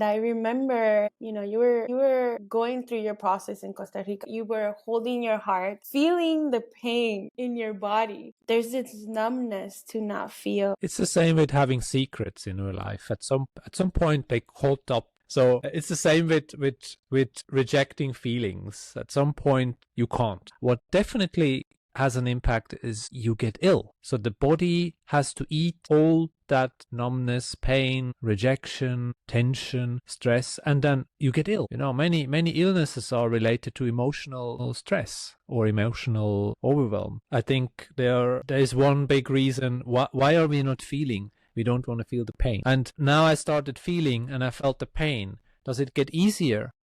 I remember, you were going through your process in Costa Rica. You were holding your heart, feeling the pain in your body. There's this numbness to not feel. It's the same with having secrets in your life. At some point, they caught up. So it's the same with rejecting feelings. At some point, you can't. What definitely has an impact is you get ill. So the body has to eat all that numbness, pain, rejection, tension, stress, and then you get ill. Many illnesses are related to emotional stress or emotional overwhelm. I think there is one big reason why are we not feeling? We don't want to feel the pain. And now I started feeling and I felt the pain. Does it get easier?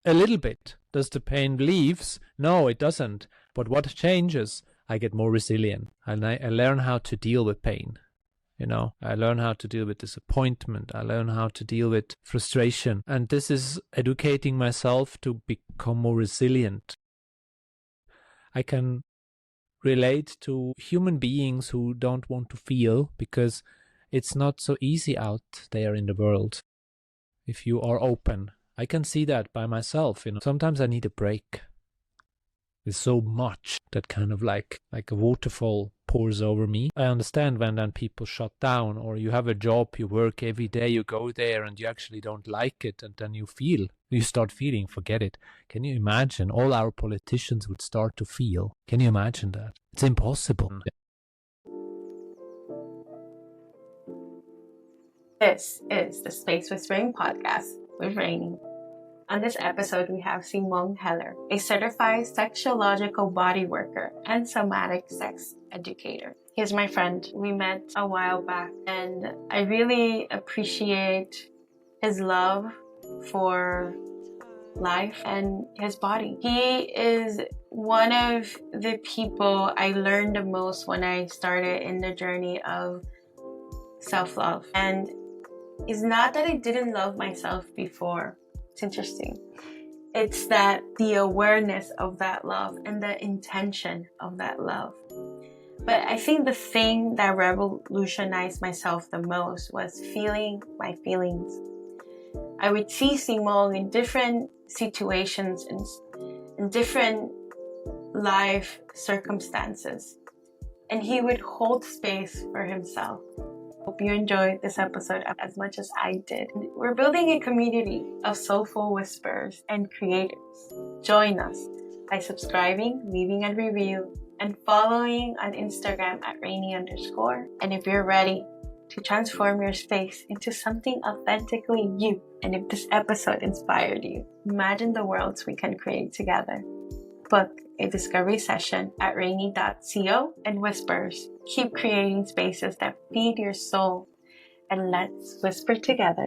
A little bit. Does the pain leaves? No, it doesn't. But what changes? I get more resilient and I learn how to deal with pain. I learn how to deal with disappointment. I learn how to deal with frustration. And this is educating myself to become more resilient. I can relate to human beings who don't want to feel because it's not so easy out there in the world. If you are open, I can see that by myself. Sometimes I need a break. There's so much that kind of like a waterfall pours over me. I understand when then people shut down, or you have a job, you work every day, you go there and you actually don't like it, and then you start feeling, forget it. Can you imagine? All our politicians would start to feel. Can you imagine that? It's impossible. This is the Space Whispering Podcast with Rhayni. On this episode, we have Simone Heller, a certified sexological bodyworker and somatic sex educator. He's my friend. We met a while back, and I really appreciate his love for life and his body. He is one of the people I learned the most when I started in the journey of self-love. And it's not that I didn't love myself before. It's interesting. It's that the awareness of that love and the intention of that love. But I think the thing that revolutionized myself the most was feeling my feelings. I would see Simone in different situations, in different life circumstances, and he would hold space for himself. Hope you enjoyed this episode as much as I did. We're building a community of soulful whisperers and creators. Join us by subscribing, leaving a review, and following on Instagram at Rhayni_. And if you're ready to transform your space into something authentically you, and if this episode inspired you, imagine the worlds we can create together. Book a discovery session at Rhayni.co, and whispers, keep creating spaces that feed your soul, and let's whisper together.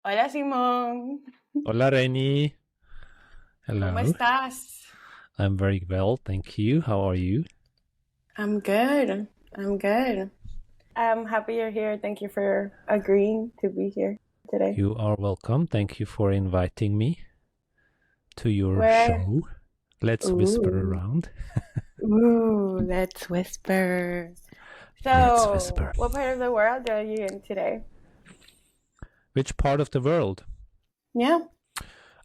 Hola, Simone. Hola, Rhayni. Hello. ¿Cómo estás? I'm very well, thank you. How are you? I'm good. I'm happy you're here. Thank you for agreeing to be here today. You are welcome. Thank you for inviting me to your show. Let's whisper around. Ooh, let's whisper. So, let's whisper. What part of the world are you in today? Which part of the world? Yeah.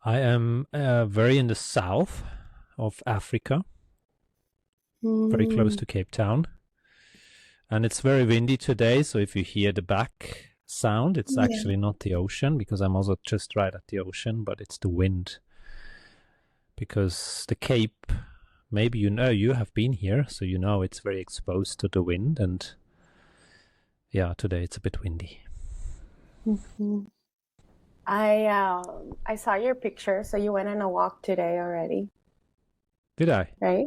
I am very in the south of Africa, very close to Cape Town. And it's very windy today, so if you hear the back sound, it's actually not the ocean, because I'm also just right at the ocean, but it's the wind. Because the Cape, maybe you have been here, so you know it's very exposed to the wind, and yeah, today it's a bit windy. Mm-hmm. I saw your picture, so you went on a walk today already. Did I? Right?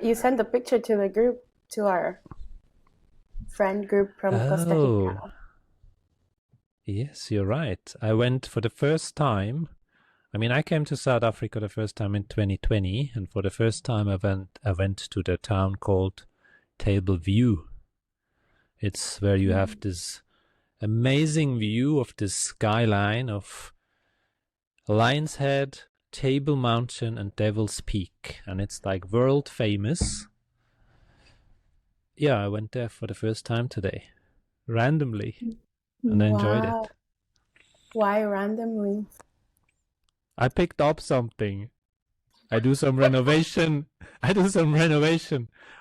You sent the picture to the group, to our friend group from Costa Rica. Yes, you're right. I went for the first time. I came to South Africa the first time in 2020, and for the first time I went to the town called Table View. It's where you have this amazing view of this skyline of Lion's Head, Table Mountain and Devil's Peak, and it's like world famous. Yeah, I went there for the first time today, randomly, and I enjoyed it. Why randomly? I picked up something. I do some renovation.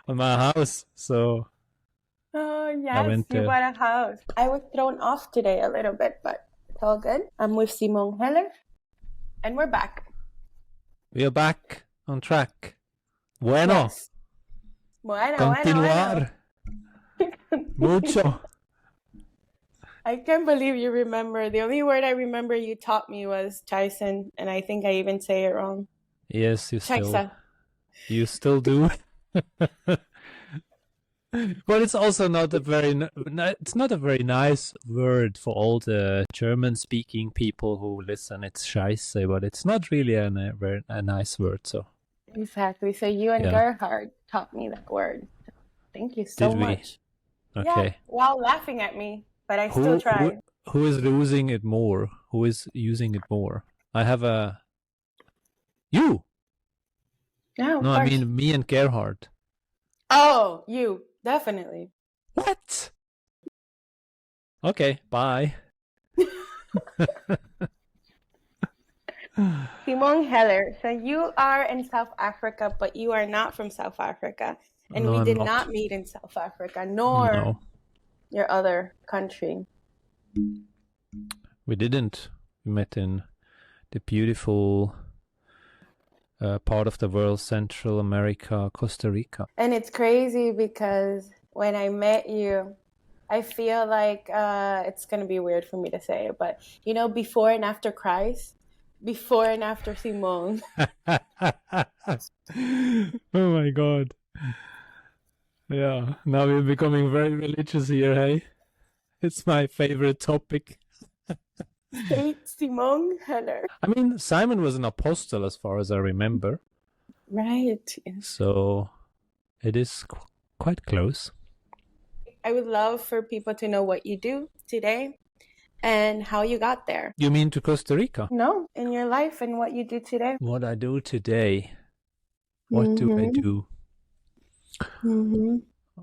On my house, so Oh, I yes, went you there. bought a house. I was thrown off today a little bit, but it's all good. I'm with Simone Heller, and we're back. We are back on track. Bueno. Yes. Bueno. Continuar. Mucho. I can't believe you remember. The only word I remember you taught me was Tyson, and I think I even say it wrong. Yes, you Chaisa. still do. But it's also not a very nice word for all the German-speaking people who listen. It's Scheiße, but it's not really a nice word. So Exactly. So you and Gerhard taught me that word. Thank you so much. Okay. Yeah, while laughing at me, but I still tried. Who is losing it more? Who is using it more? I have you. No, I mean me and Gerhard. Oh, you. Definitely. What? Okay, bye. Simone Heller. So you are in South Africa, but you are not from South Africa. And we did not meet in South Africa, nor your other country. We didn't. We met in the beautiful part of the world, Central America, Costa Rica. And it's crazy because when I met you, I feel like it's going to be weird for me to say it, but you know, before and after Christ, before and after Simone. Oh my God. Yeah, now we're becoming very religious here, hey? It's my favorite topic. Saint Simone Heller. I mean, Simon was an apostle as far as I remember. Right. So it is quite close. I would love for people to know what you do today and how you got there. You mean to Costa Rica? No, in your life and what you do today. What I do today? What do I do?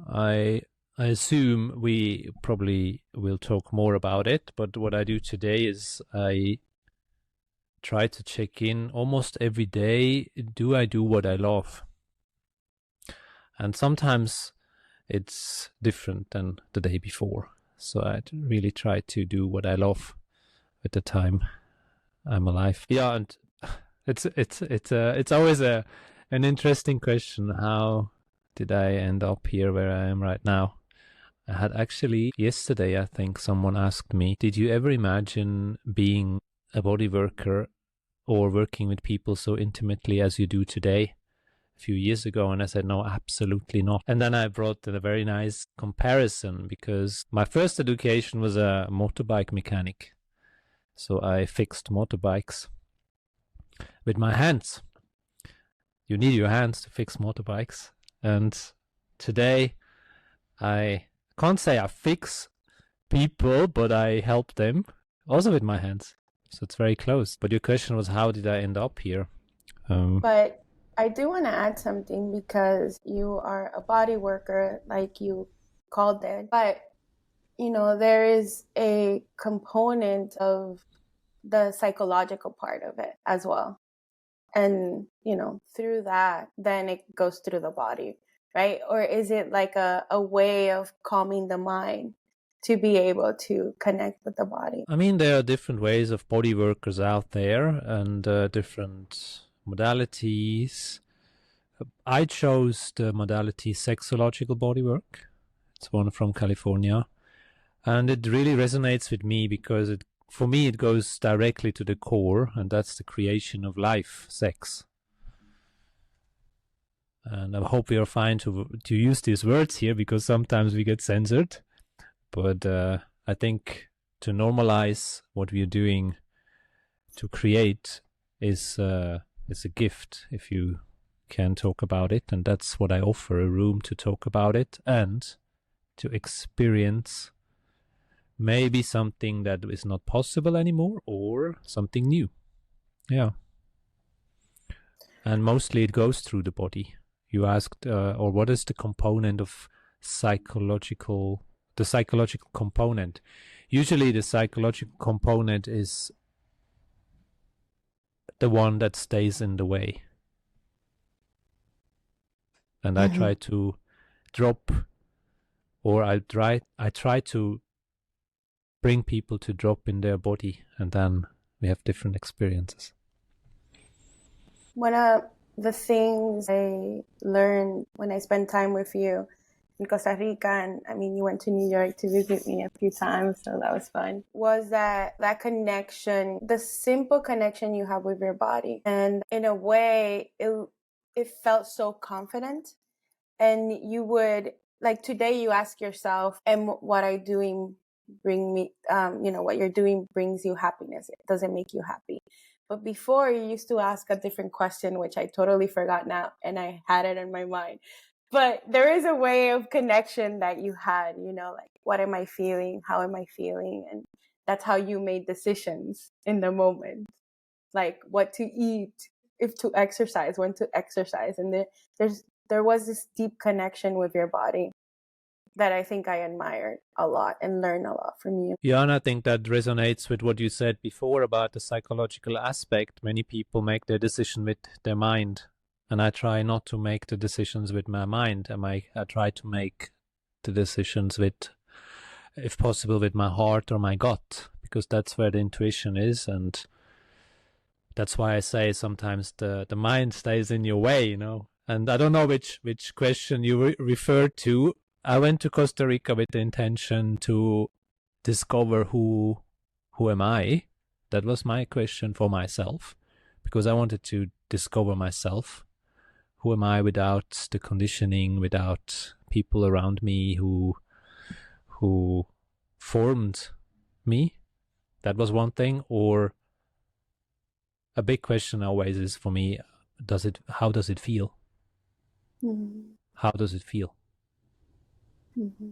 I assume we probably will talk more about it, but what I do today is I try to check in almost every day. Do I do what I love? And sometimes it's different than the day before. So I really try to do what I love at the time I'm alive. Yeah, and it's always an interesting question. How did I end up here where I am right now? I had actually yesterday, I think, someone asked me, did you ever imagine being a body worker or working with people so intimately as you do today? A few years ago, and I said, no, absolutely not. And then I brought in a very nice comparison because my first education was a motorbike mechanic. So I fixed motorbikes with my hands. You need your hands to fix motorbikes. And today I can't say I fix people, but I help them also with my hands. So it's very close. But your question was, how did I end up here? But I do want to add something because you are a body worker, like you called it. But, you know, there is a component of the psychological part of it as well. And, you know, through that, then it goes through the body, right? Or is it like a way of calming the mind to be able to connect with the body? I mean, there are different ways of body workers out there and different modalities. I chose the modality sexological bodywork. It's one from California. And it really resonates with me because for me it goes directly to the core, and that's the creation of life, sex. And I hope we are fine to use these words here because sometimes we get censored. But I think to normalize what we are doing to create is a gift if you can talk about it. And that's what I offer, a room to talk about it and to experience maybe something that is not possible anymore or something new. Yeah. and mostly it goes through the body. You asked, or what is the component of psychological component? Usually the psychological component is the one that stays in the way. And I try to drop, or I try to bring people to drop in their body, and then we have different experiences. One of the things I learned when I spent time with you in Costa Rica, and I mean, you went to New York to visit me a few times, so that was fun, was that connection, the simple connection you have with your body. And in a way, it felt so confident. And you would, like today, you ask yourself, and what I doing bring me, what you're doing brings you happiness. It doesn't make you happy. But before, you used to ask a different question, which I totally forgot now, and I had it in my mind. But there is a way of connection that you had, like, what am I feeling? How am I feeling? And that's how you made decisions in the moment, like what to eat, if to exercise, when to exercise. And there was this deep connection with your body that I think I admired a lot and learned a lot from you. Yeah, and I think that resonates with what you said before about the psychological aspect. Many people make their decision with their mind, and I try not to make the decisions with my mind. I try to make the decisions with, if possible, with my heart or my gut, because that's where the intuition is. And that's why I say sometimes the mind stays in your way, And I don't know which question you referred to. I went to Costa Rica with the intention to discover who am I. That was my question for myself, because I wanted to discover myself. Who am I without the conditioning, without people around me who formed me? That was one thing. Or a big question always is for me, how does it feel? Mm-hmm. How does it feel? Mm-hmm.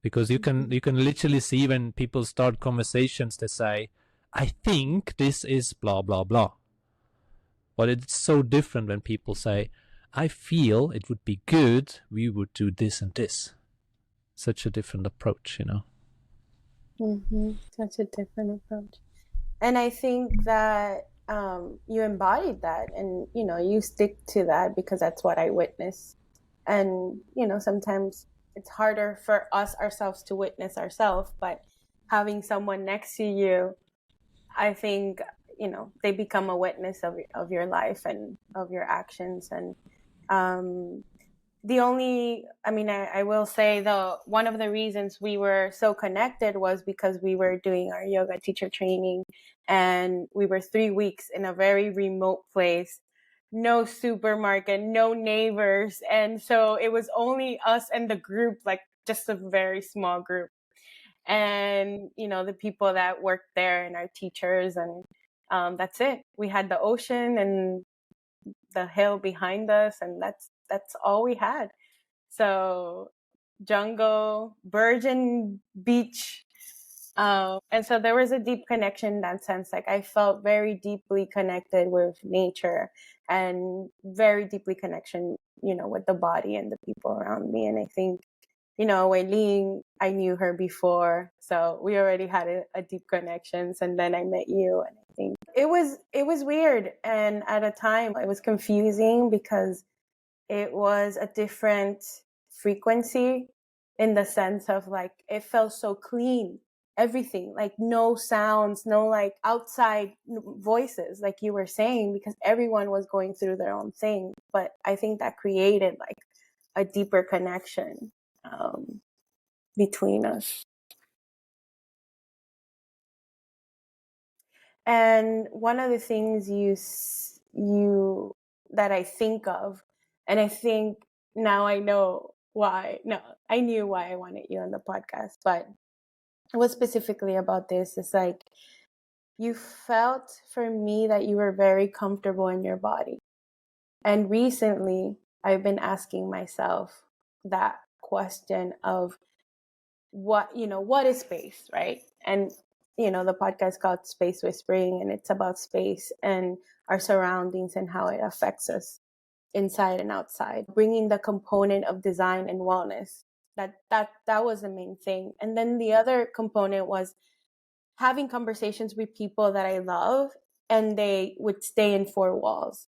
Because you can literally see when people start conversations, they say, I think this is blah, blah, blah. But it's so different when people say, I feel it would be good, we would do this and this. Such a different approach, Mm-hmm. Such a different approach. And I think that you embodied that, and, you stick to that because that's what I witnessed. And, sometimes it's harder for us ourselves to witness ourselves, but having someone next to you, I think, they become a witness of your life and of your actions. And I will say, though, one of the reasons we were so connected was because we were doing our yoga teacher training, and we were 3 weeks in a very remote place, no supermarket, no neighbors. And so it was only us and the group, like just a very small group. And, the people that worked there and our teachers, and that's it. We had the ocean and the hill behind us, and that's all we had. So jungle, virgin beach. And so there was a deep connection in that sense. Like, I felt very deeply connected with nature, and very deeply connection, with the body and the people around me. And I think, Rhayni, I knew her before, so we already had a deep connections. And then I met you, and I think it was weird. And at a time it was confusing because it was a different frequency, in the sense of, like, it felt so clean, everything, like no sounds, no like outside voices, like you were saying, because everyone was going through their own thing. But I think that created like a deeper connection between us. And one of the things you that I think of, and I think now I know why. No, I knew why I wanted you on the podcast, but it was specifically about this. It's like, you felt for me that you were very comfortable in your body. And recently I've been asking myself that question of what is space, right? And the podcast called Space Whispering, and it's about space and our surroundings and how it affects us inside and outside, bringing the component of design and wellness. That was the main thing. And then the other component was having conversations with people that I love, and they would stay in four walls.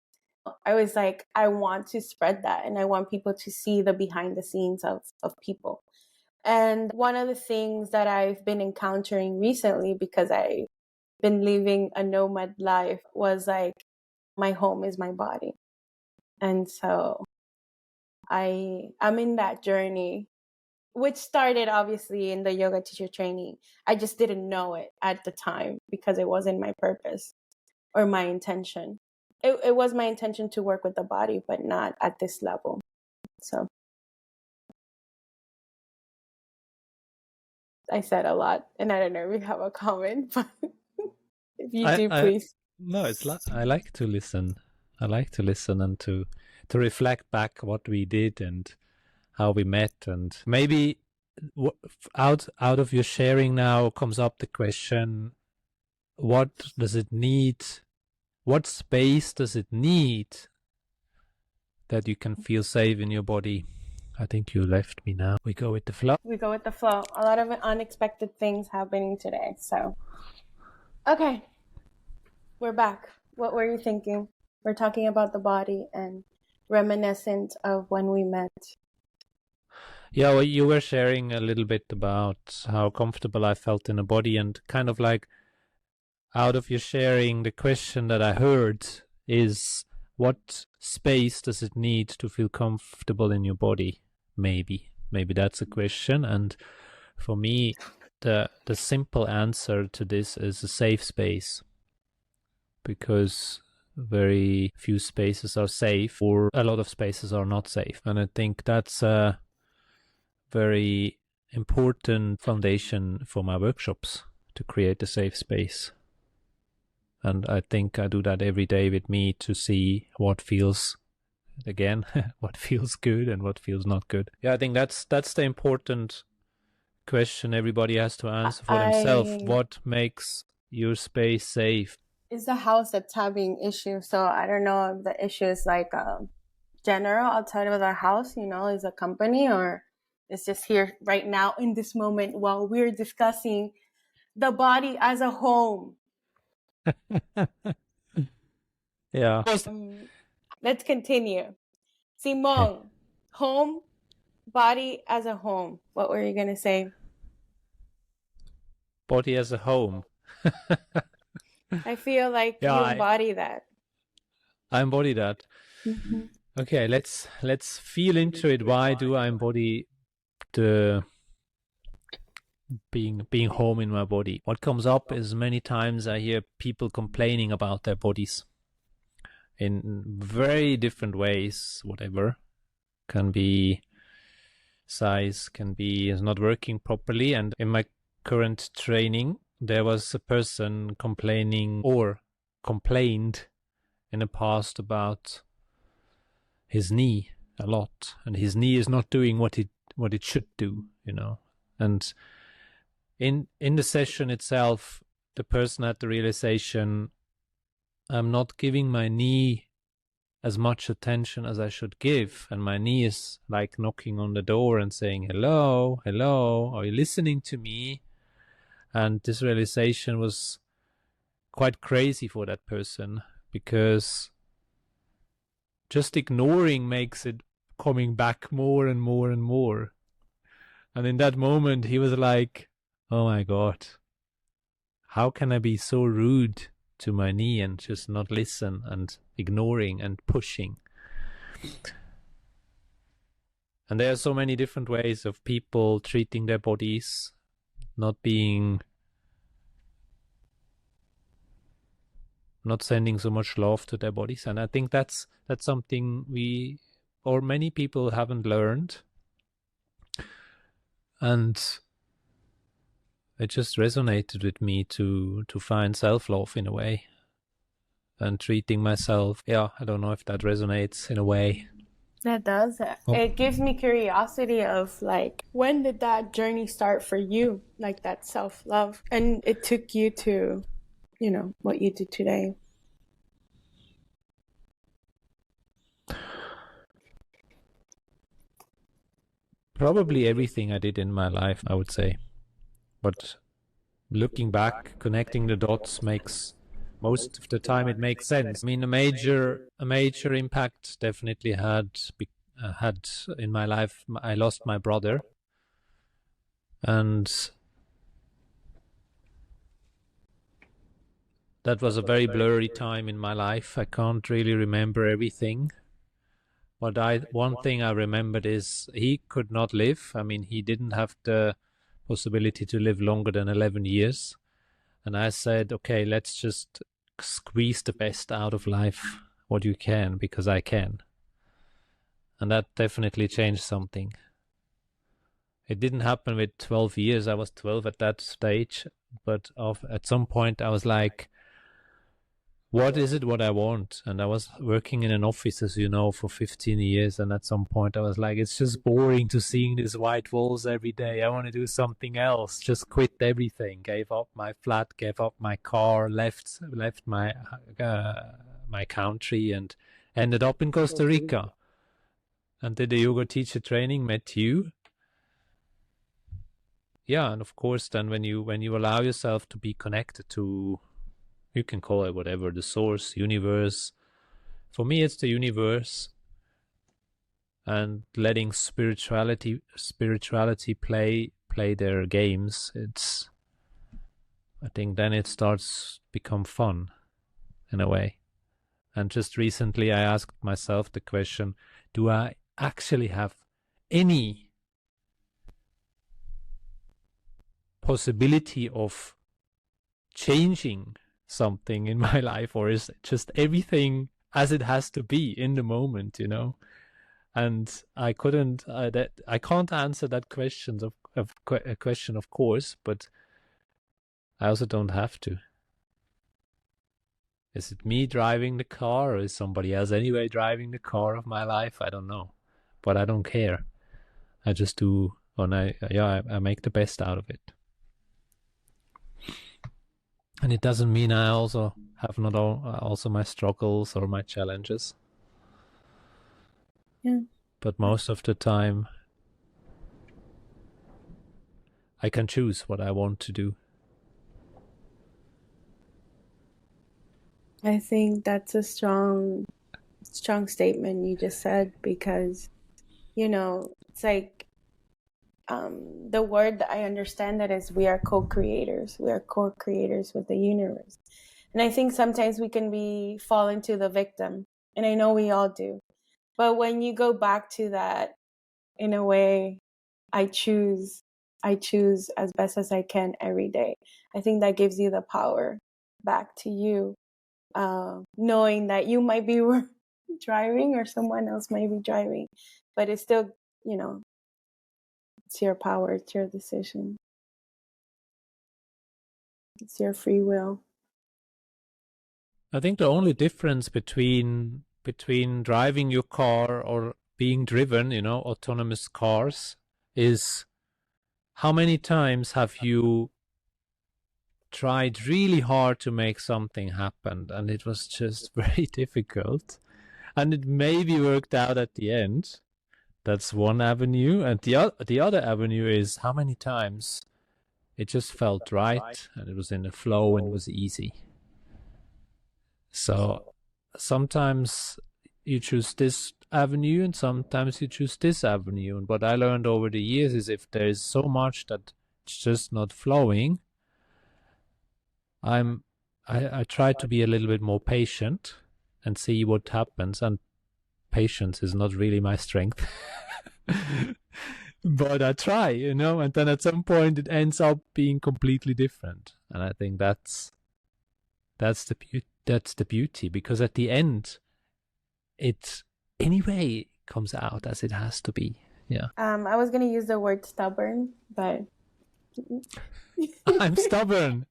I was like, I want to spread that, and I want people to see the behind the scenes of people. And one of the things that I've been encountering recently, because I've been living a nomad life, was like, my home is my body. And so I'm in that journey, which started obviously in the yoga teacher training. I just didn't know it at the time because it wasn't my purpose or my intention. It was my intention to work with the body, but not at this level. So I said a lot, and I don't know if you have a comment, but if you do, please. No, I like to listen. I like to listen and to reflect back what we did and how we met, and maybe out of your sharing now comes up the question: what does it need? What space does it need that you can feel safe in your body? I think you left me now. We go with the flow. We go with the flow. A lot of unexpected things happening today. So, okay, we're back. What were you thinking? We're talking about the body and reminiscent of when we met. Yeah, well, you were sharing a little bit about how comfortable I felt in the body, and kind of like out of your sharing, the question that I heard is, what space does it need to feel comfortable in your body? Maybe that's a question. And for me, the simple answer to this is a safe space, because very few spaces are safe, or a lot of spaces are not safe. And I think that's a very important foundation for my workshops, to create a safe space. And I think I do that every day with me, to see what feels, again, what feels good and what feels not good. Yeah, I think that's the important question everybody has to answer for themselves. What makes your space safe? It's the house that's having issues. So I don't know if the issue is like general outside of the house, is a company, or it's just here right now in this moment while we're discussing the body as a home. Yeah. Let's continue. Simone, home, body as a home. What were you going to say? Body as a home. I feel like you embody that. I embody that. Mm-hmm. Okay, let's feel into it. Why do I embody the being home in my body? What comes up is, many times I hear people complaining about their bodies in very different ways. Whatever, can be size, can be is not working properly. And in my current training, there was a person complaining, or complained in the past, about his knee a lot, and his knee is not doing what it should do, And in the session itself, the person had the realization, I'm not giving my knee as much attention as I should give, and my knee is like knocking on the door and saying, hello, are you listening to me? And this realization was quite crazy for that person, because just ignoring makes it coming back more and more and more. And in that moment, he was like, oh my God, how can I be so rude to my knee and just not listen, and ignoring and pushing? And there are so many different ways of people treating their bodies, not sending so much love to their bodies. And I think that's something many people haven't learned. And it just resonated with me to find self-love in a way, and treating myself. Yeah, I don't know if that resonates in a way. That does. It gives me curiosity of like, when did that journey start for you? Like that self-love. And it took you to, you know, what you do today. Probably everything I did in my life, I would say. But looking back, connecting the dots makes most of the time it makes sense. I mean, a major impact definitely had in my life. I lost my brother, and that was a very blurry time in my life. I can't really remember everything. But one thing I remembered is he could not live. I mean, he didn't have the possibility to live longer than 11 years. And I said, okay, let's just squeeze the best out of life, what you can, because I can. And that definitely changed something. It didn't happen with 12 years. I was 12 at that stage. But at some point I was like, what is it what I want? And I was working in an office, as you know, for 15 years. And at some point I was like, it's just boring to seeing these white walls every day. I want to do something else. Just quit everything. Gave up my flat, gave up my car, left my country, and ended up in Costa Rica. And did the yoga teacher training, met you. Yeah, and of course then when you allow yourself to be connected to, you can call it whatever, the source, universe. For me, it's the universe, and letting spirituality play their games. I think then it starts become fun, in a way. And just recently, I asked myself the question: do I actually have any possibility of changing something in my life, or is just everything as it has to be in the moment, you know? And I can't answer that question of course, but I also don't have to. Is it me driving the car, or is somebody else anyway driving the car of my life? I don't know, but I don't care. I just do, and I make the best out of it. And it doesn't mean I also have not also my struggles or my challenges. Yeah. But most of the time, I can choose what I want to do. I think that's a strong statement you just said, because, you know, it's like, the word that I understand that is, we are co-creators. We are co-creators with the universe. And I think sometimes we can fall into the victim. And I know we all do. But when you go back to that, in a way, I choose as best as I can every day. I think that gives you the power back to you, knowing that you might be driving or someone else might be driving, but it's still, you know, it's your power, it's your decision. It's your free will. I think the only difference between driving your car or being driven, you know, autonomous cars, is how many times have you tried really hard to make something happen and it was just very difficult, and it maybe worked out at the end. That's one avenue. And the other avenue is how many times it just felt right and it was in the flow and it was easy. So sometimes you choose this avenue and sometimes you choose this avenue. And what I learned over the years is, if there is so much that it's just not flowing, I try to be a little bit more patient and see what happens. And patience is not really my strength. But I try, you know, and then at some point it ends up being completely different. And I think that's the beauty, because at the end it anyway comes out as it has to be. Yeah. I was gonna use the word stubborn, but I'm stubborn.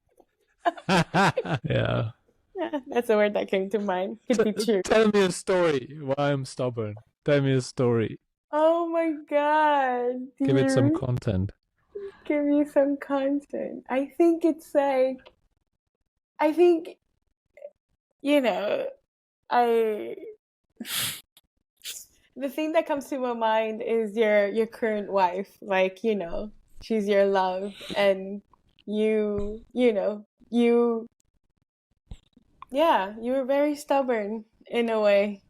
Yeah. That's the word that came to mind. Could be true. Tell me a story why I'm stubborn. Tell me a story. Oh my God. Give it some content. Give me some content. I think it's like, I think, you know, I the thing that comes to my mind is your current wife. Like, she's your love, and you yeah, you were very stubborn in a way.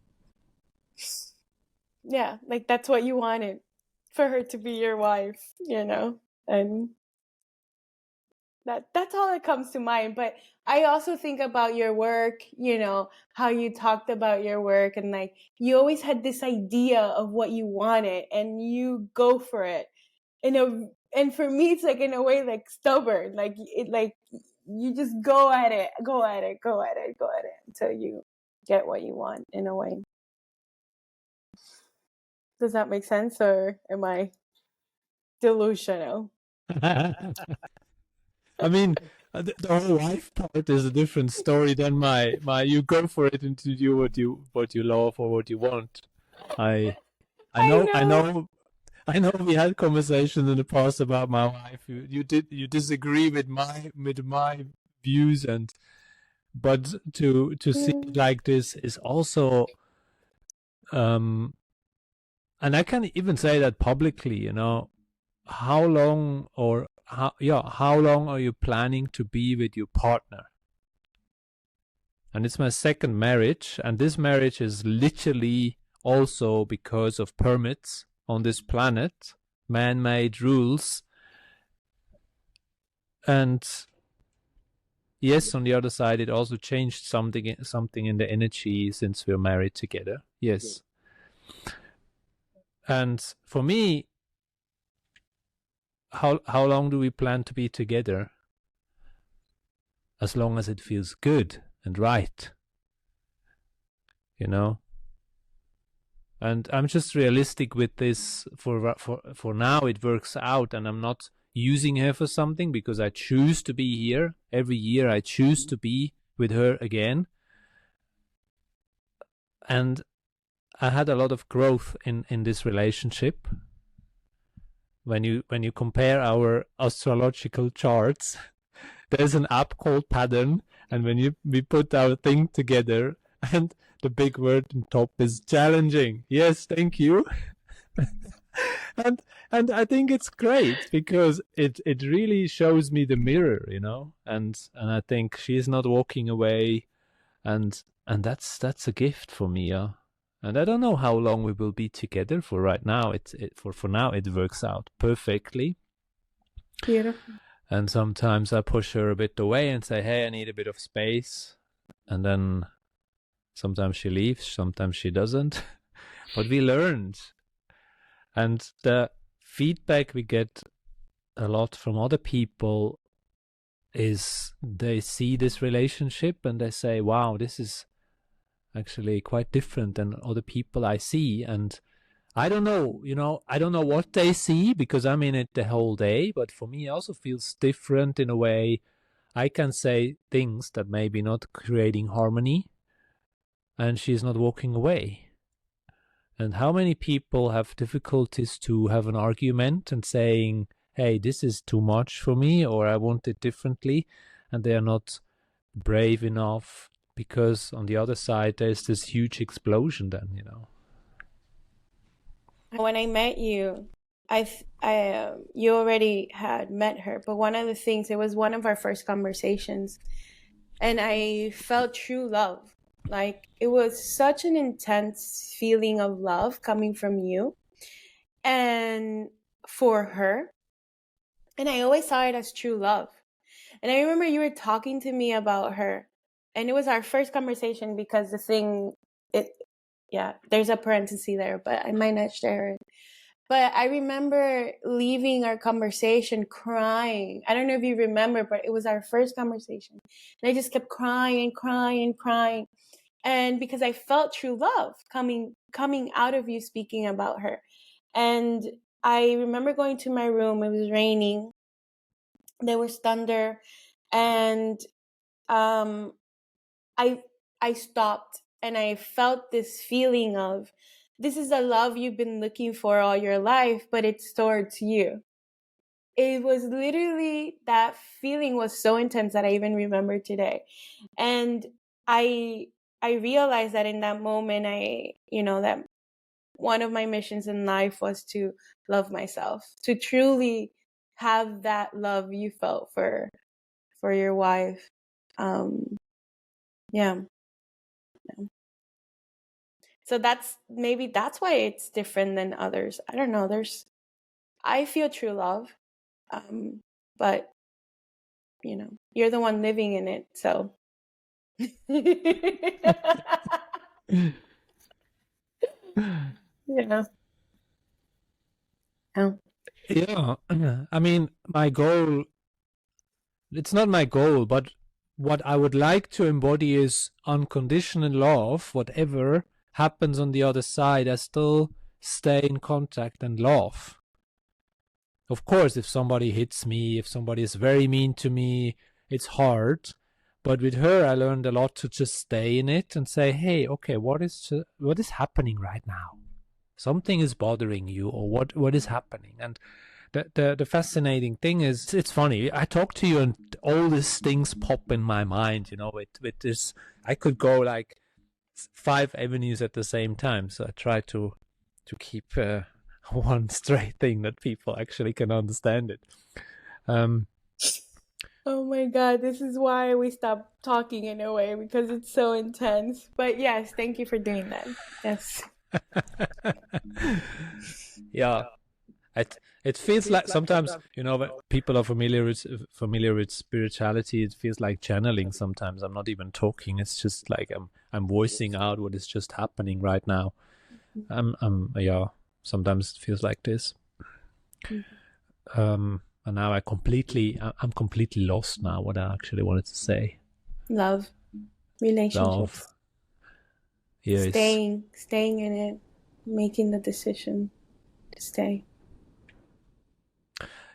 Yeah, like that's what you wanted, for her to be your wife. And that's all that comes to mind. But I also think about your work, how you talked about your work, and like you always had this idea of what you wanted and you go for it. And for me it's like in a way like stubborn, like you just go at it until you get what you want, in a way. Does that make sense, or am I delusional? I mean, the whole life part is a different story than my you go for it and to do what you love or what you want. I I know know. we had conversations in the past about my wife. You disagree with my views, and but to see it like this is also and I can even say that publicly, how long or how long are you planning to be with your partner? And it's my second marriage, and this marriage is literally also because of permits on this planet, man-made rules. And yes, on the other side, it also changed something in the energy since we're married together. Yes. And for me, how long do we plan to be together? As long as it feels good and right, And I'm just realistic with this. For now, it works out, and I'm not using her for something because I choose to be here every year. I choose to be with her again, and I had a lot of growth in this relationship. When you compare our astrological charts, there's an app called Pattern, and we put our thing together, and the big word on top is challenging. Yes, thank you. and I think it's great because it really shows me the mirror, and I think she's not walking away, and that's a gift for me, yeah. And I don't know how long we will be together. For right now, for now it works out perfectly. Beautiful. And sometimes I push her a bit away and say, hey, I need a bit of space. And then sometimes she leaves, sometimes she doesn't. But we learned. And the feedback we get a lot from other people is they see this relationship and they say, wow, this is actually quite different than other people I see. And I don't know, I don't know what they see because I'm in it the whole day, but for me it also feels different in a way. I can say things that maybe not creating harmony, and she's not walking away. And how many people have difficulties to have an argument and saying, hey, this is too much for me, or I want it differently, and they are not brave enough because on the other side there's this huge explosion then, When I met you, you already had met her, but one of the things, it was one of our first conversations, and I felt true love. Like it was such an intense feeling of love coming from you and for her. And I always saw it as true love. And I remember you were talking to me about her, and it was our first conversation because there's a parenthesis there, but I might not share it. But I remember leaving our conversation crying. I don't know if you remember, but it was our first conversation. And I just kept crying. And because I felt true love coming out of you speaking about her. And I remember going to my room. It was raining. There was thunder. And I stopped and I felt this feeling of this is the love you've been looking for all your life, but it's towards you. It was literally, that feeling was so intense that I even remember today. And I realized that in that moment, that one of my missions in life was to love myself, to truly have that love you felt for your wife. Yeah. So that's why it's different than others. I don't know. I feel true love. But you're the one living in it, so. Yeah. Oh. Yeah, I mean, it's not my goal, but what I would like to embody is unconditional love. Whatever happens on the other side, I still stay in contact and love. Of course, if somebody hits me, if somebody is very mean to me, it's hard. But with her, I learned a lot to just stay in it and say, hey, okay, what is happening right now? Something is bothering you, or what is happening? And the fascinating thing is, it's funny. I talk to you and all these things pop in my mind. With this, I could go like 5 avenues at the same time. So I try to keep one straight thing that people actually can understand it. Oh my God, this is why we stopped talking in a way, because it's so intense. But yes, thank you for doing that. Yes. Yeah. It feels like sometimes, when people are familiar with spirituality, it feels like channeling sometimes. I'm not even talking. It's just like I'm voicing out what is just happening right now. Yeah, sometimes it feels like this. And now I'm completely lost now what I actually wanted to say. Love. Relationships. Love. Yes. Staying in it, making the decision to stay.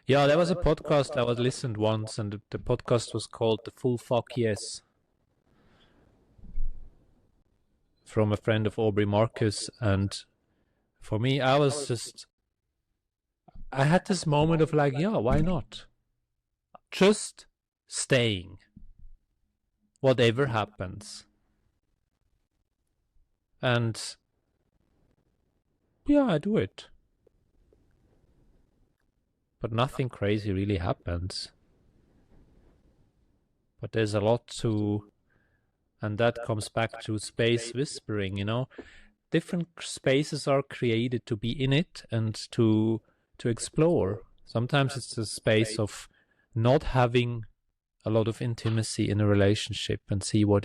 Yeah, there was a podcast I was listened once, and the podcast was called The Full Fuck Yes, from a friend of Aubrey Marcus. And for me, I had this moment of like, yeah, why not? Just staying. Whatever happens. And yeah, I do it. But nothing crazy really happens. But there's a lot and that comes back to space whispering, Different spaces are created to be in it and to explore. Sometimes it's a space of not having a lot of intimacy in a relationship and see how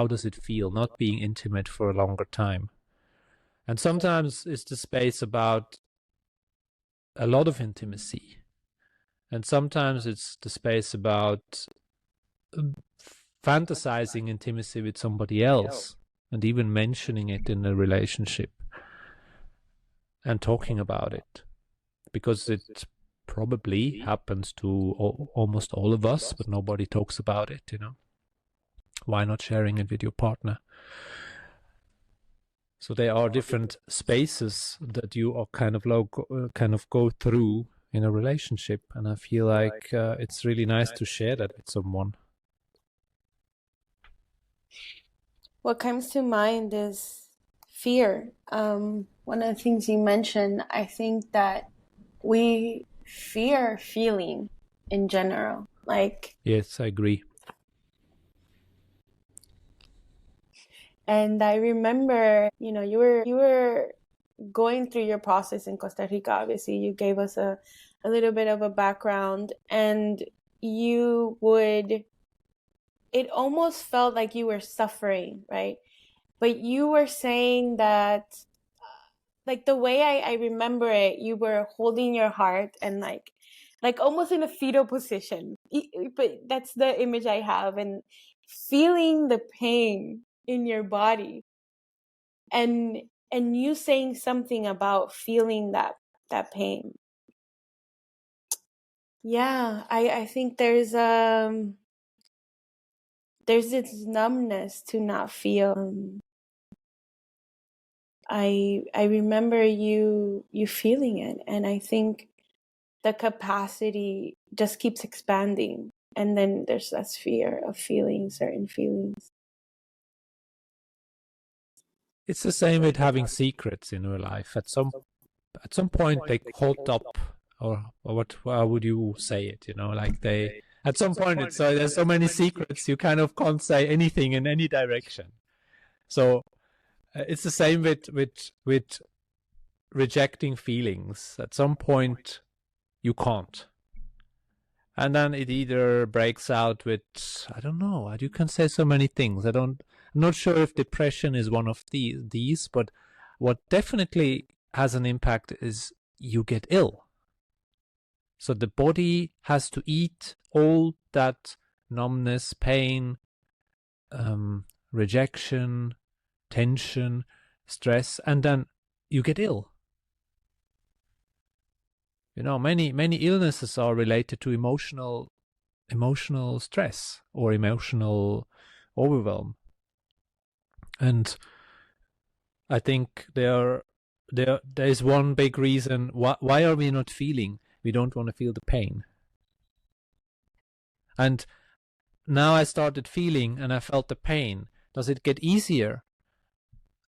does it feel not being intimate for a longer time. And sometimes it's the space about a lot of intimacy. And sometimes it's the space about fantasizing intimacy with somebody else and even mentioning it in a relationship and talking about it, because it probably happens to almost all of us, but nobody talks about it. Why not sharing it with your partner? So there are different spaces that you are kind of go through in a relationship, and I feel like it's really nice to share that with someone. What comes to mind is fear. One of the things you mentioned, I think that we fear feeling in general. Like, yes, I agree. And I remember, you were going through your process in Costa Rica. Obviously, you gave us a little bit of a background, and it almost felt like you were suffering, right? But you were saying that, like the way I remember it, you were holding your heart and like almost in a fetal position. But that's the image I have, and feeling the pain in your body, and you saying something about feeling that pain. Yeah, I think there's this numbness to not feel. I remember you feeling it, and I think the capacity just keeps expanding, and then there's less fear of feeling certain feelings. It's the same with having secrets in your life. At some point they caught up, or what? How would you say it? Like they. At some point, it's there's so many secrets you kind of can't say anything in any direction. So it's the same with rejecting feelings. At some point, you can't. And then it either breaks out with, I don't know, you can say so many things. I'm not sure if depression is one of these, but what definitely has an impact is you get ill. So the body has to eat all that numbness, pain, rejection, tension, stress, and then you get ill. Many illnesses are related to emotional stress or emotional overwhelm. And I think there is one big reason why are we not feeling? We don't want to feel the pain. And now I started feeling and I felt the pain. Does it get easier?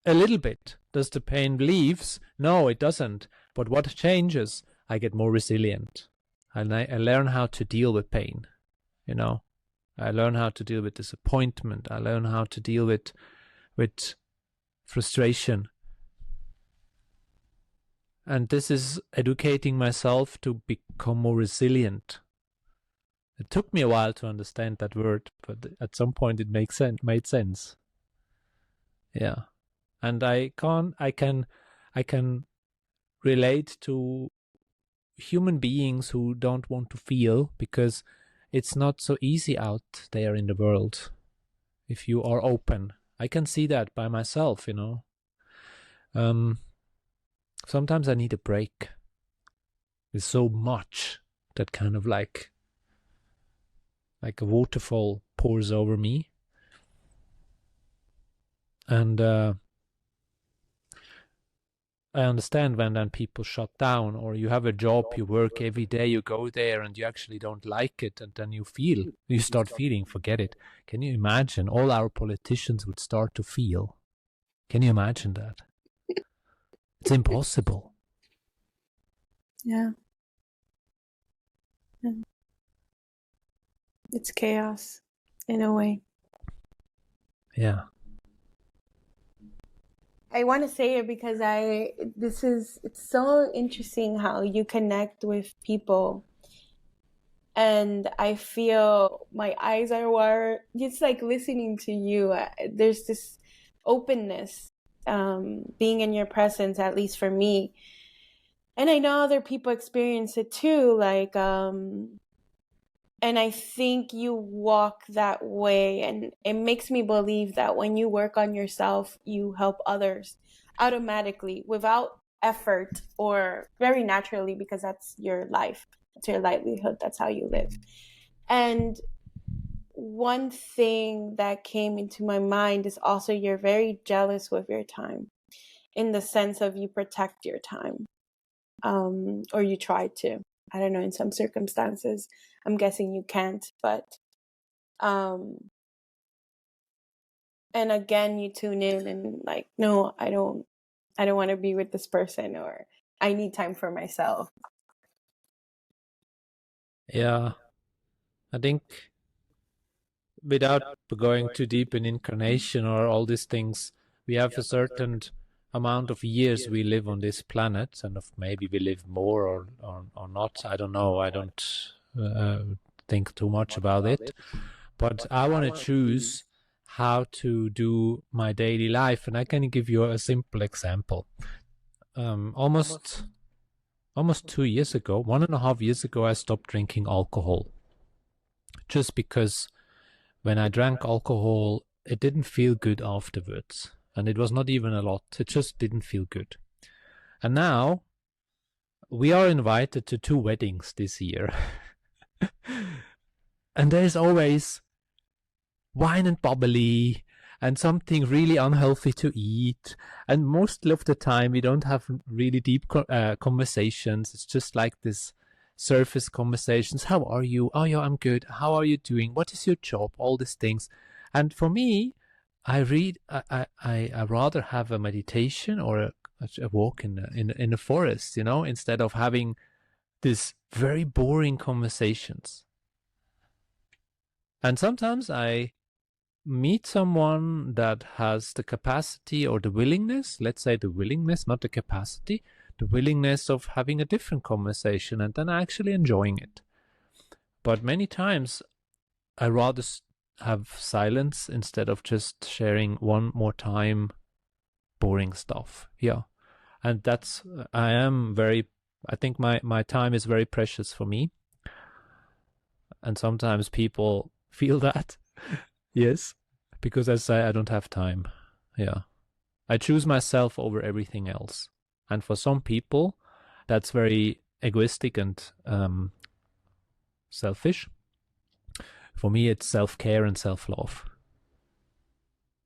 A little bit. Does the pain leaves? No, it doesn't. But what changes? I get more resilient. And I learn how to deal with pain. I learn how to deal with disappointment. I learn how to deal with frustration. And this is educating myself to become more resilient. It took me a while to understand that word, but at some point it made sense. Yeah. And I can relate to human beings who don't want to feel, because it's not so easy out there in the world if you are open. I can see that by myself, Sometimes I need a break. There's so much that kind of like a waterfall pours over me. And I understand when then people shut down, or you have a job, you work every day, you go there and you actually don't like it, and then you start feeling, forget it. Can you imagine? All our politicians would start to feel. Can you imagine that? It's impossible. Yeah. It's chaos in a way. Yeah. I want to say it because it's so interesting how you connect with people. And I feel my eyes are wired. It's like listening to you. There's this openness, being in your presence, at least for me. And I know other people experience it too. And I think you walk that way, and it makes me believe that when you work on yourself, you help others automatically, without effort, or very naturally, because that's your life, that's your livelihood, that's how you live. And one thing that came into my mind is also you're very jealous with your time, in the sense of you protect your time, or you try to. I don't know, in some circumstances, I'm guessing you can't, but, and again, you tune in and like, no, I don't want to be with this person, or I need time for myself. Yeah. I think without going too deep in incarnation or all these things, we have a certain amount of years we live on this planet, and maybe we live more or not. I don't know. I don't think too much about it. But I want to choose how to do my daily life, and I can give you a simple example. Almost 2 years ago, 1.5 years ago, I stopped drinking alcohol. Just because when I drank alcohol, it didn't feel good afterwards. And it was not even a lot. It just didn't feel good. And now we are invited to 2 weddings this year. And there's always wine and bubbly and something really unhealthy to eat. And most of the time, we don't have really deep conversations. It's just like this surface conversations. How are you? Oh, yeah, I'm good. How are you doing? What is your job? All these things. And for me, I rather have a meditation or a walk in a forest, instead of having these very boring conversations. And sometimes I meet someone that has the capacity or the willingness, let's say the willingness, not the capacity, the willingness of having a different conversation and then actually enjoying it. But many times I rather have silence instead of just sharing one more time boring stuff. Yeah. And I think my time is very precious for me. And sometimes people feel that. Yes. Because I say I don't have time. Yeah. I choose myself over everything else. And for some people, that's very egoistic and selfish. For me, it's self-care and self-love.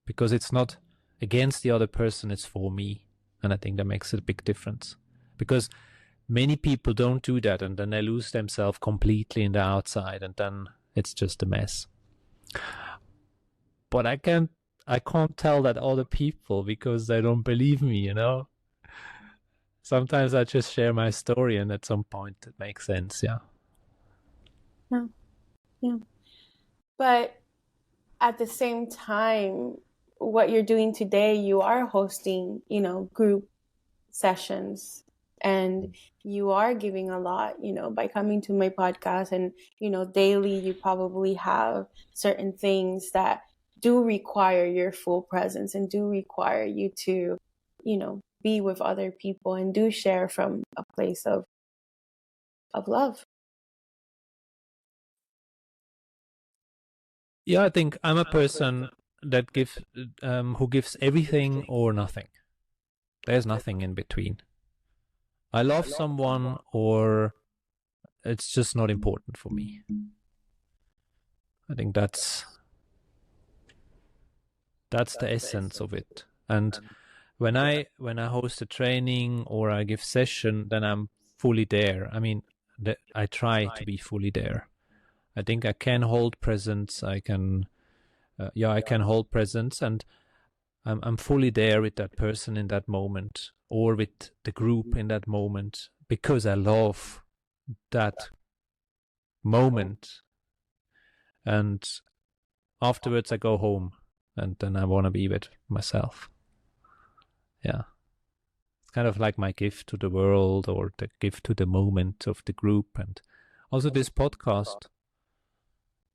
Because it's not against the other person, it's for me. And I think that makes a big difference. Because many people don't do that, and then they lose themselves completely in the outside, and then it's just a mess. But I can't tell that other people because they don't believe me, Sometimes I just share my story, and at some point it makes sense, yeah. Yeah. But at the same time, what you're doing today, you are hosting, group sessions, and you are giving a lot, by coming to my podcast, and, daily you probably have certain things that do require your full presence and do require you to, be with other people and do share from a place of love. Yeah, I think I'm a person that who gives everything or nothing. There's nothing in between. I love someone, or it's just not important for me. I think that's the essence of it. And when I host a training or I give session, then I'm fully there. I mean, I try to be fully there. I think I can hold presence. I can hold presence, and I'm fully there with that person in that moment, or with the group in that moment, because I love that moment. And afterwards I go home, and then I want to be with myself. Yeah. It's kind of like my gift to the world, or the gift to the moment of the group. And also this podcast.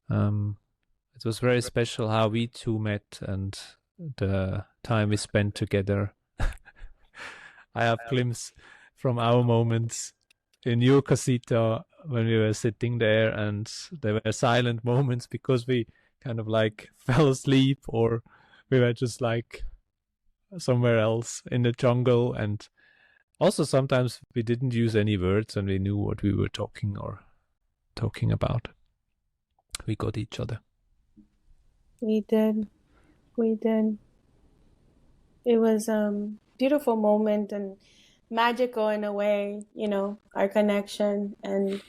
It was very special how we two met and the time we spent together. I have glimpses from our moments in your casita when we were sitting there, and there were silent moments because we kind of like fell asleep, or we were just like somewhere else in the jungle. And also sometimes we didn't use any words and we knew what we were talking about. We got each other. We did. It was a beautiful moment and magical in a way, our connection. And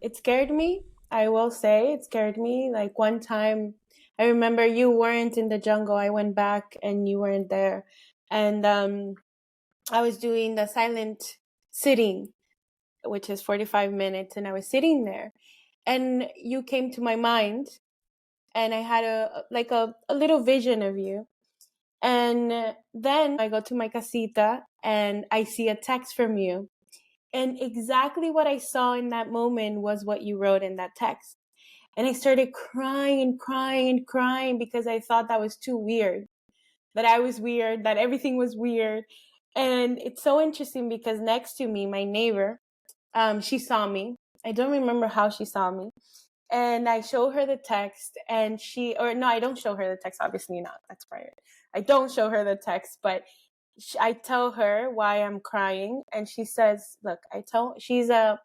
it scared me. I will say it scared me. Like one time, I remember you weren't in the jungle. I went back and you weren't there. And I was doing the silent sitting, which is 45 minutes. And I was sitting there and you came to my mind, and I had a little vision of you. And then I go to my casita and I see a text from you. And exactly what I saw in that moment was what you wrote in that text. And I started crying because I thought that was too weird, that I was weird, that everything was weird. And it's so interesting because next to me, my neighbor, she saw me. I don't remember how she saw me. And I show her the text, and I don't show her the text, obviously not. That's private. I don't show her the text, but I tell her why I'm crying, and she says, "Look, she's an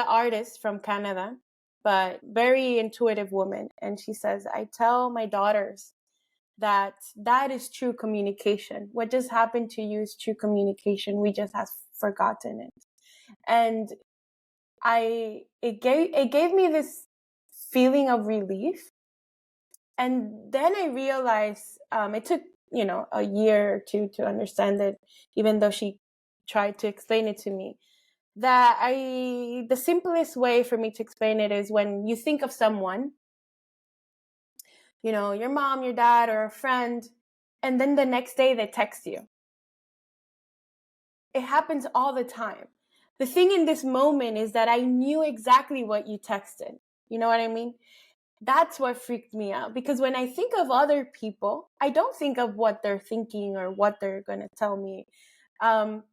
artist from Canada, but very intuitive woman, and she says, I tell my daughters that is true communication. What just happened to you is true communication. We just have forgotten it. And it gave me this feeling of relief. And then I realized, it took, a year or two to understand it, even though she tried to explain it to me, that the simplest way for me to explain it is when you think of someone, your mom, your dad, or a friend, and then the next day they text you. It happens all the time. The thing in this moment is that I knew exactly what you texted. You know what I mean? That's what freaked me out, because when I think of other people, I don't think of what they're thinking or what they're going to tell me. And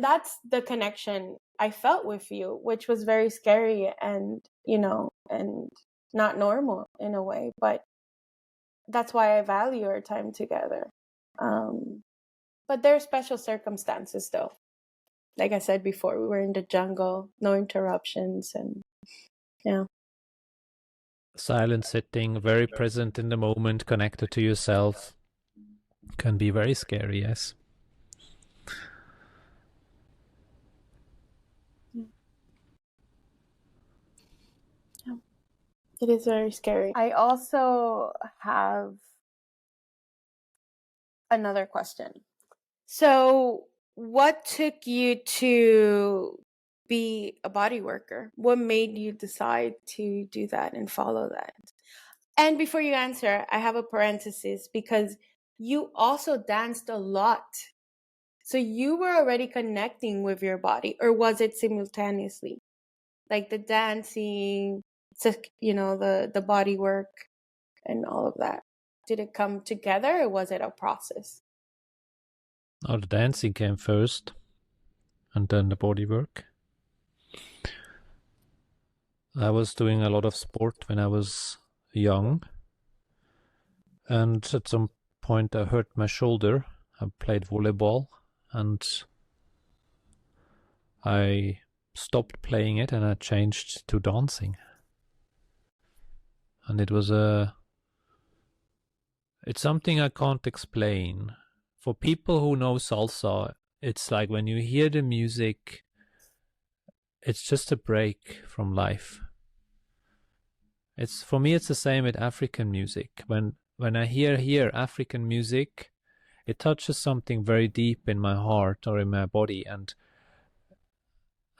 that's the connection I felt with you, which was very scary and, and not normal in a way. But that's why I value our time together. But there are special circumstances, though. Like I said before, we were in the jungle, no interruptions, and yeah. Silent sitting, very present in the moment, connected to yourself, can be very scary, yes. Yeah. It is very scary. I also have another question. So, what took you to be a body worker? What made you decide to do that and follow that? And before you answer, I have a parenthesis, because you also danced a lot. So you were already connecting with your body, or was it simultaneously? Like the dancing, the body work and all of that. Did it come together, or was it a process? Oh, the dancing came first, and then the body work. I was doing a lot of sport when I was young, and at some point I hurt my shoulder. I played volleyball, and I stopped playing it, and I changed to dancing. And it's something I can't explain. For people who know salsa, it's like when you hear the music, it's just a break from life. For me, it's the same with African music. When I hear African music, it touches something very deep in my heart or in my body, and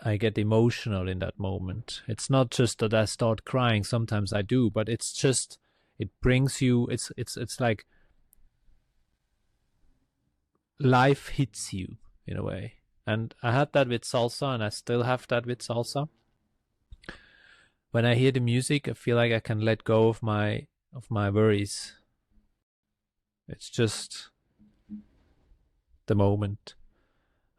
I get emotional in that moment. It's not just that I start crying. Sometimes I do, but it's just, it brings you, it's like life hits you in a way. And I had that with salsa, and I still have that with salsa. When I hear the music, I feel like I can let go of my worries. It's just the moment.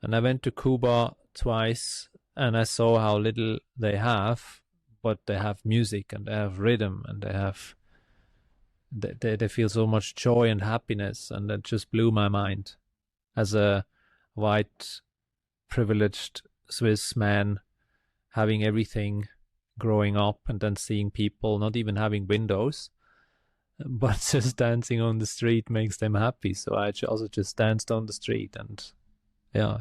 And I went to Cuba twice, and I saw how little they have, but they have music, and they have rhythm, and they feel so much joy and happiness, and that just blew my mind. As a white, privileged Swiss man, having everything, growing up, and then seeing people not even having windows, but just dancing on the street makes them happy. So I also just danced on the street, and yeah,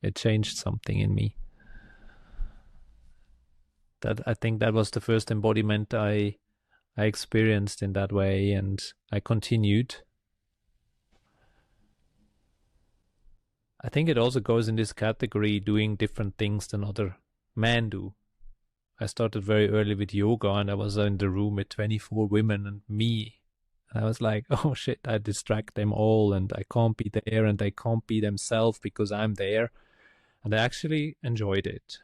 it changed something in me. That I think that was the first embodiment I experienced in that way, and I continued. I think it also goes in this category, doing different things than other men do. I started very early with yoga, and I was in the room with 24 women and me. And I was like, oh shit, I distract them all, and I can't be there, and they can't be themselves because I'm there. And I actually enjoyed it.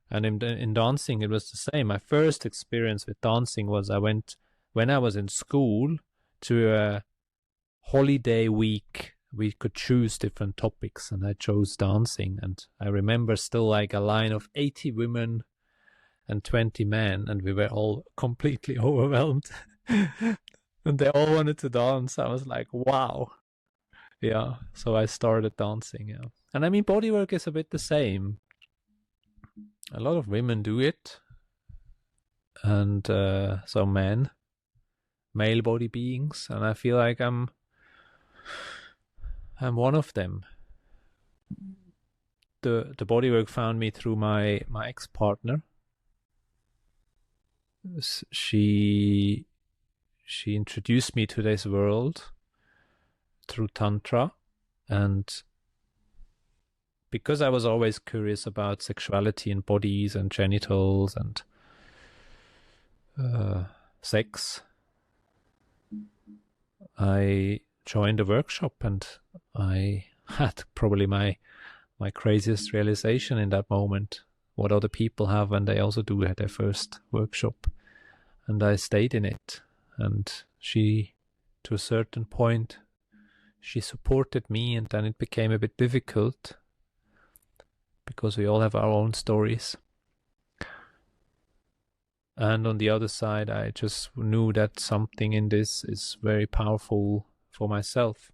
And in dancing, it was the same. My first experience with dancing was I went, when I was in school, to a holiday week. We could choose different topics, and I chose dancing. And I remember still like a line of 80 women and 20 men, and we were all completely overwhelmed. And they all wanted to dance. I was like, wow. Yeah, so I started dancing, yeah. And I mean, bodywork is a bit the same. A lot of women do it, and some men. male body beings, and I feel like I'm one of them. The bodywork found me through my ex-partner. She introduced me to this world through Tantra, and because I was always curious about sexuality and bodies and genitals and sex, I joined a workshop, and I had probably my craziest realization in that moment, what other people have when they also do their first workshop. And I stayed in it, and she, to a certain point, she supported me, and then it became a bit difficult because we all have our own stories. And on the other side, I just knew that something in this is very powerful for myself.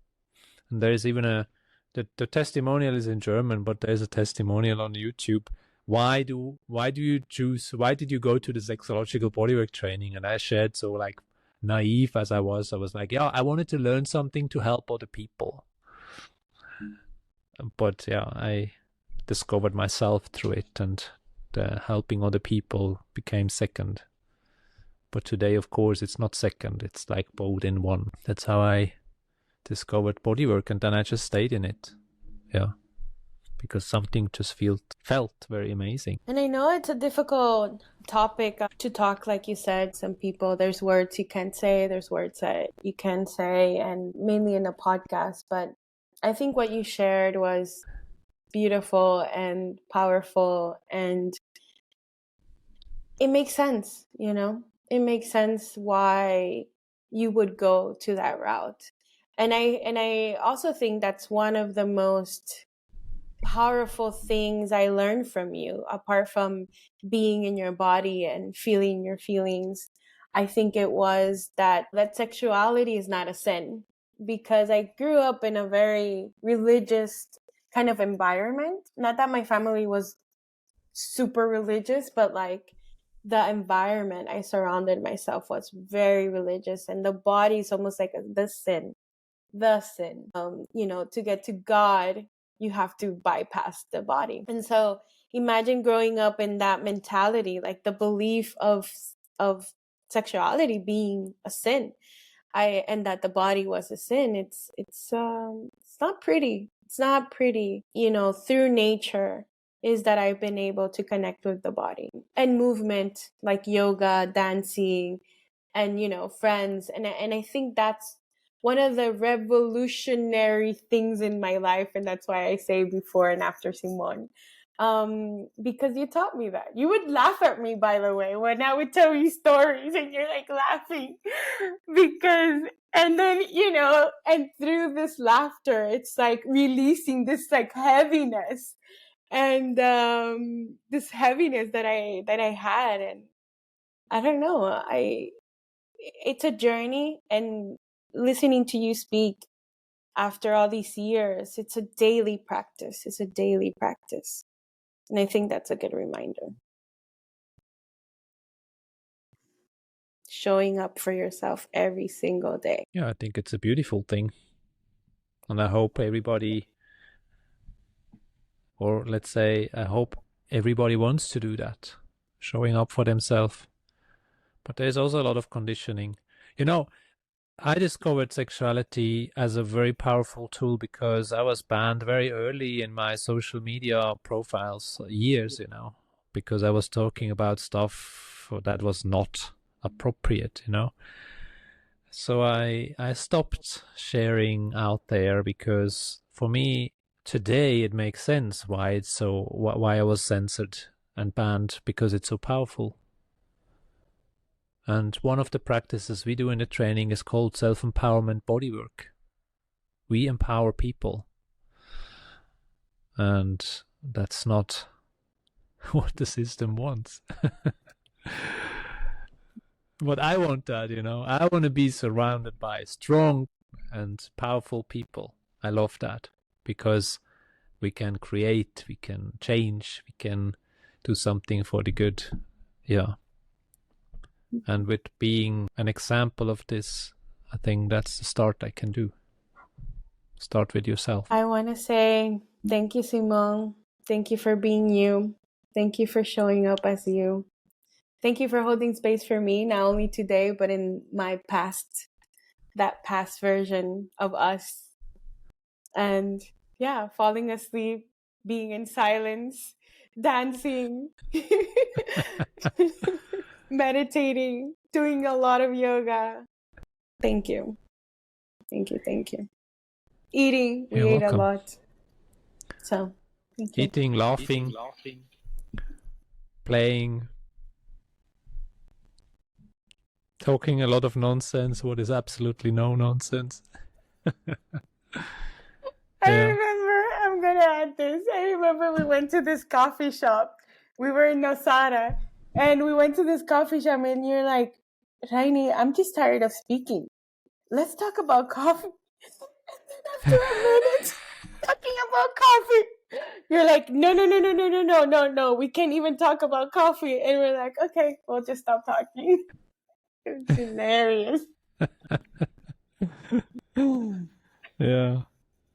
And there is even the testimonial is in German, but there's a testimonial on YouTube. Why did you go to the sexological bodywork training? And I shared, so like naive as I was like, yeah, I wanted to learn something to help other people. But yeah, I discovered myself through it, and the helping other people became second. But today, of course, it's not second, it's like both in one. That's how I discovered bodywork, and then I just stayed in it. Yeah. Because something just felt very amazing. And I know it's a difficult topic to talk, like you said. Some people, there's words you can't say, there's words that you can say, and mainly in a podcast. But I think what you shared was beautiful and powerful, and it makes sense, you know? It makes sense why you would go to that route. And I also think that's one of the most powerful things I learned from you, apart from being in your body and feeling your feelings. I think it was that sexuality is not a sin, because I grew up in a very religious kind of environment. Not that my family was super religious, but like the environment I surrounded myself was very religious, and the body is almost like the sin. To get to God, you have to bypass the body. And so imagine growing up in that mentality, like the belief of sexuality being a sin, and that the body was a sin. It's not pretty. It's not pretty. Through nature is that I've been able to connect with the body, and movement like yoga, dancing, and friends. And I think that's one of the revolutionary things in my life. And that's why I say before and after Simone. Because you taught me that. You would laugh at me, by the way, when I would tell you stories, and you're like laughing and then, and through this laughter, it's like releasing this like heaviness, and this heaviness that I had. And I don't know, it's a journey, and listening to you speak after all these years, it's a daily practice. And I think that's a good reminder. Showing up for yourself every single day. Yeah, I think it's a beautiful thing. And I hope everybody, or let's say, I hope everybody wants to do that, showing up for themselves. But there's also a lot of conditioning. I discovered sexuality as a very powerful tool because I was banned very early in my social media profiles, years, because I was talking about stuff that was not appropriate, So I stopped sharing out there, because for me today it makes sense why I was censored and banned, because it's so powerful. And one of the practices we do in the training is called self-empowerment bodywork. We empower people. And that's not what the system wants. But I want that, I want to be surrounded by strong and powerful people. I love that, because we can create, we can change, we can do something for the good. Yeah. And with being an example of this, I think that's the start I can do. Start with yourself. I want to say thank you, Simone. Thank you for being you. Thank you for showing up as you. Thank you for holding space for me, not only today, but in my past, that past version of us. And yeah, falling asleep, being in silence, dancing, meditating, doing a lot of yoga. Thank you. Thank you. Thank you. Eating, we You're ate welcome. a lot. So, thank you. Eating, laughing, playing, talking a lot of nonsense, what is absolutely no nonsense. I remember, I'm going to add this. I remember we went to this coffee shop. We were in Nosara, and we went to this coffee shop, and you're like, Rhayni, I'm just tired of speaking. Let's talk about coffee. And then after a minute, talking about coffee, you're like, no. We can't even talk about coffee. And we're like, okay, we'll just stop talking. It's hilarious. Yeah.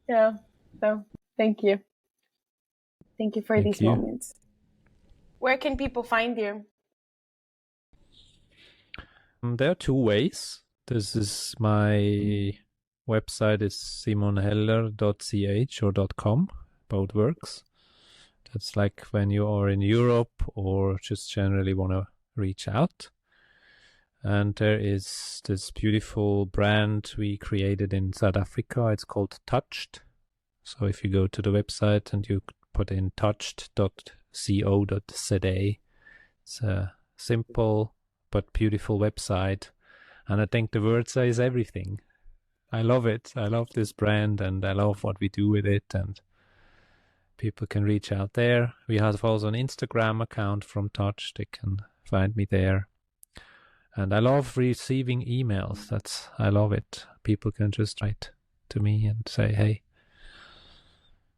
Yeah. So thank you. Thank you for these moments. Where can people find you? There are two ways. This is my website is simonheller.ch or .com. Both works. That's like when you are in Europe or just generally want to reach out. And there is this beautiful brand we created in South Africa. It's called Touched. So if you go to the website and you put in touched.co.za, it's a simple but beautiful website. And I think the word says everything. I love it. I love this brand and I love what we do with it. And people can reach out there. We have also an Instagram account from Touch. They can find me there. And I love receiving emails. I love it. People can just write to me and say, hey,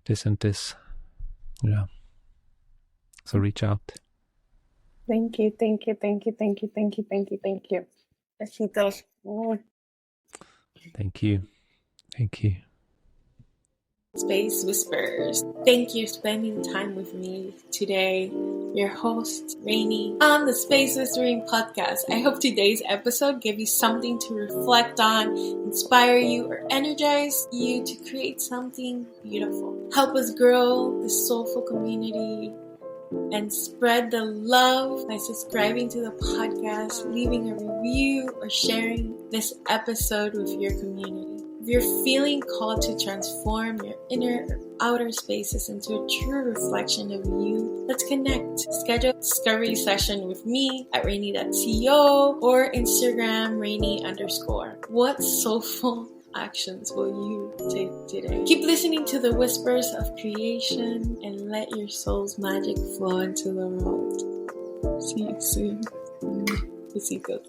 this and this. Yeah. So reach out. Thank you. Besitos. Thank you. Space Whispers. Thank you for spending time with me today. Your host, Rhayni, on the Space Whispering podcast. I hope today's episode gave you something to reflect on, inspire you, or energize you to create something beautiful. Help us grow this soulful community and spread the love by subscribing to the podcast, leaving a review, or sharing this episode with your community. If you're feeling called to transform your inner or outer spaces into a true reflection of you, let's connect. Schedule a discovery session with me at Rhayni.co or Instagram Rhayni_. What soulful actions will you take today? Keep listening to the whispers of creation and let your soul's magic flow into the world. See you soon. Besitos.